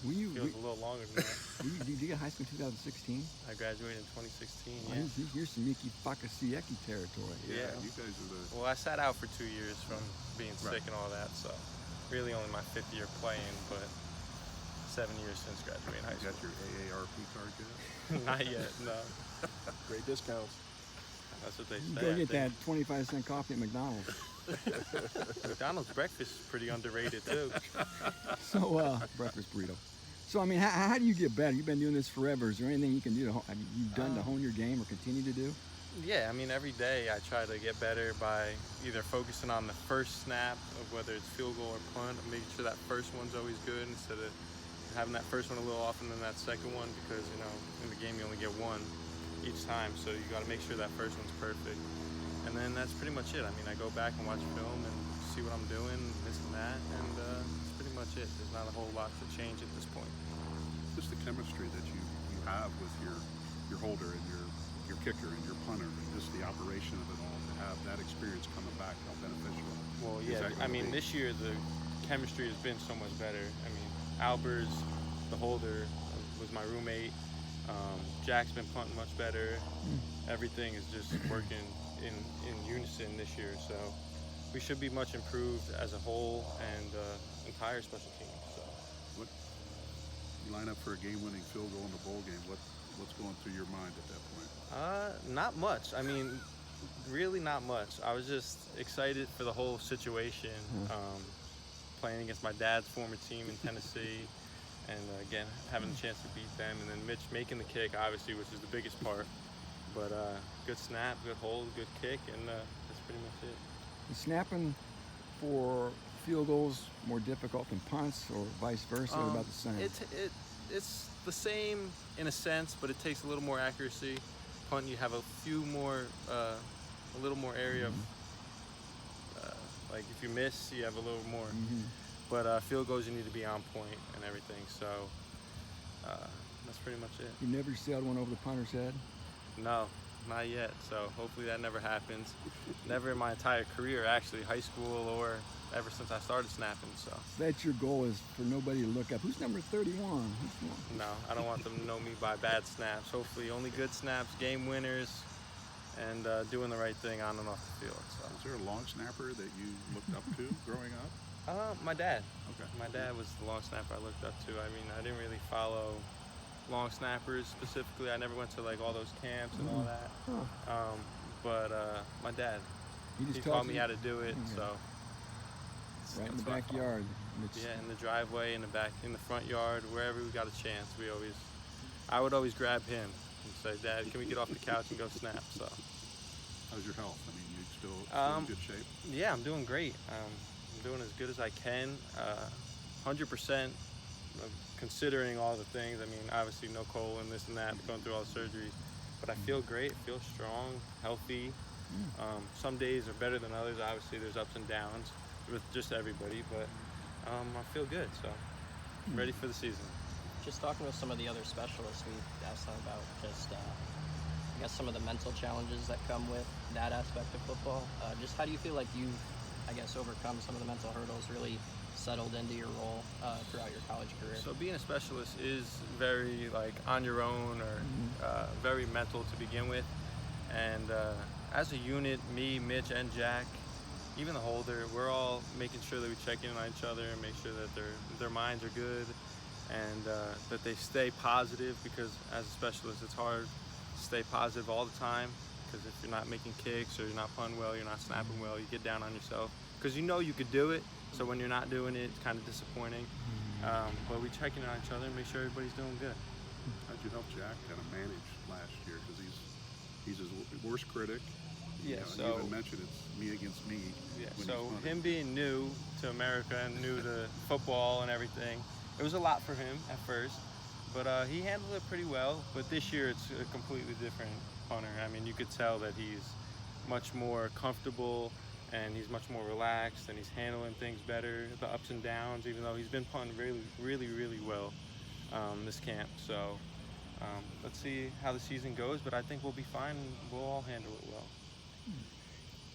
Feels a little longer than that. Did you get high school in 2016? I graduated in 2016. Oh, Yeah. You're some Miki Fakasieki territory. Yeah, you guys are the. Well, I sat out for 2 years from being sick and all that, so really only my 5th year playing, but 7 years since graduating high You school. got your AARP card yet? Not yet, no. Great discounts. That's what they You say. go I get think. that 25-cent coffee at McDonald's. McDonald's breakfast is pretty underrated too. So, breakfast burrito. So, I mean, how do you get better? You've been doing this forever. Is there anything you can do you've done to hone your game or continue to do? Yeah, I mean, every day I try to get better by either focusing on the first snap of whether it's field goal or punt, or making sure that first one's always good instead of having that first one a little off and then that second one, because, you know, in the game you only get one each time, so you got to make sure that first one's perfect. And then that's pretty much it. I mean, I go back and watch film and see what I'm doing, this and that, and that's pretty much it. There's not a whole lot to change at this point. Just the chemistry that you have with your holder and your kicker and your punter, and just the operation of it all, to have that experience coming back, how beneficial. Well, yeah, I mean, this year the chemistry has been so much better. I mean, Albers, the holder, was my roommate. Jack's been punting much better. Everything is just working in unison this year, so we should be much improved as a whole and entire special team. So, What you line up for a game-winning field goal in the bowl game? What's going through your mind at that point? not much. I mean, really not much. I was just excited for the whole situation, playing against my dad's former team in Tennessee, and again having the chance to beat them, and then Mitch making the kick, obviously, which is the biggest part. But good snap, good hold, good kick, and that's pretty much it. Is snapping for field goals more difficult than punts, or vice versa, or about the same? It's the same in a sense, but it takes a little more accuracy. Punt, you have a little more area of, like if you miss, you have a little more. But field goals, you need to be on point and everything. So that's pretty much it. You never sailed one over the punter's head? No, not yet. So hopefully that never happens. Never in my entire career, actually, high school or ever since I started snapping. So That's your goal, is for nobody to look up. Who's number 31? no, I don't want them to know me by bad snaps. Hopefully only good snaps, game winners, and doing the right thing on and off the field. So. Is there a long snapper that you looked up to growing up? My dad. Okay. My dad was the long snapper I looked up to. I mean, I didn't really follow long snappers specifically. I never went to like all those camps and all that. But my dad, he taught me how to do it. So Right in the that's what I follow. backyard. Yeah, in the driveway, in the back, in the front yard, wherever we got a chance, I would always grab him and say, "Dad, can we get off the couch and go snap?" So. How's your health? I mean, you still in good shape? Yeah, I'm doing great. I'm doing as good as I can. 100% considering all the things. I mean, obviously no colon, this and that, going through all the surgeries. But I feel great, feel strong, healthy. Some days are better than others. Obviously, there's ups and downs with just everybody. But I feel good, so I'm ready for the season. Just talking with some of the other specialists, we asked them about just, I guess, some of the mental challenges that come with that aspect of football. Just how do you feel like you've, I guess, overcome some of the mental hurdles, really settled into your role throughout your college career? So being a specialist is very like on your own, or very mental to begin with. And as a unit, me, Mitch, and Jack, even the holder, we're all making sure that we check in on each other and make sure that their minds are good, and that they stay positive, because as a specialist it's hard to stay positive all the time, because if you're not making kicks or you're not punting well, you're not snapping well, you get down on yourself because you know you could do it, so when you're not doing it, it's kind of disappointing. But we check in on each other and make sure everybody's doing good. How'd you help Jack kind of manage last year? Because he's his worst critic. Yeah, You so even mentioned it's me against me. yeah, when so he's punting. him being new to America and new to football and everything, it was a lot for him at first, but he handled it pretty well. But this year it's a completely different punter. I mean, you could tell that he's much more comfortable and he's much more relaxed, and he's handling things better, the ups and downs, even though he's been punting really well this camp. So let's see how the season goes, but I think we'll be fine and we'll all handle it well.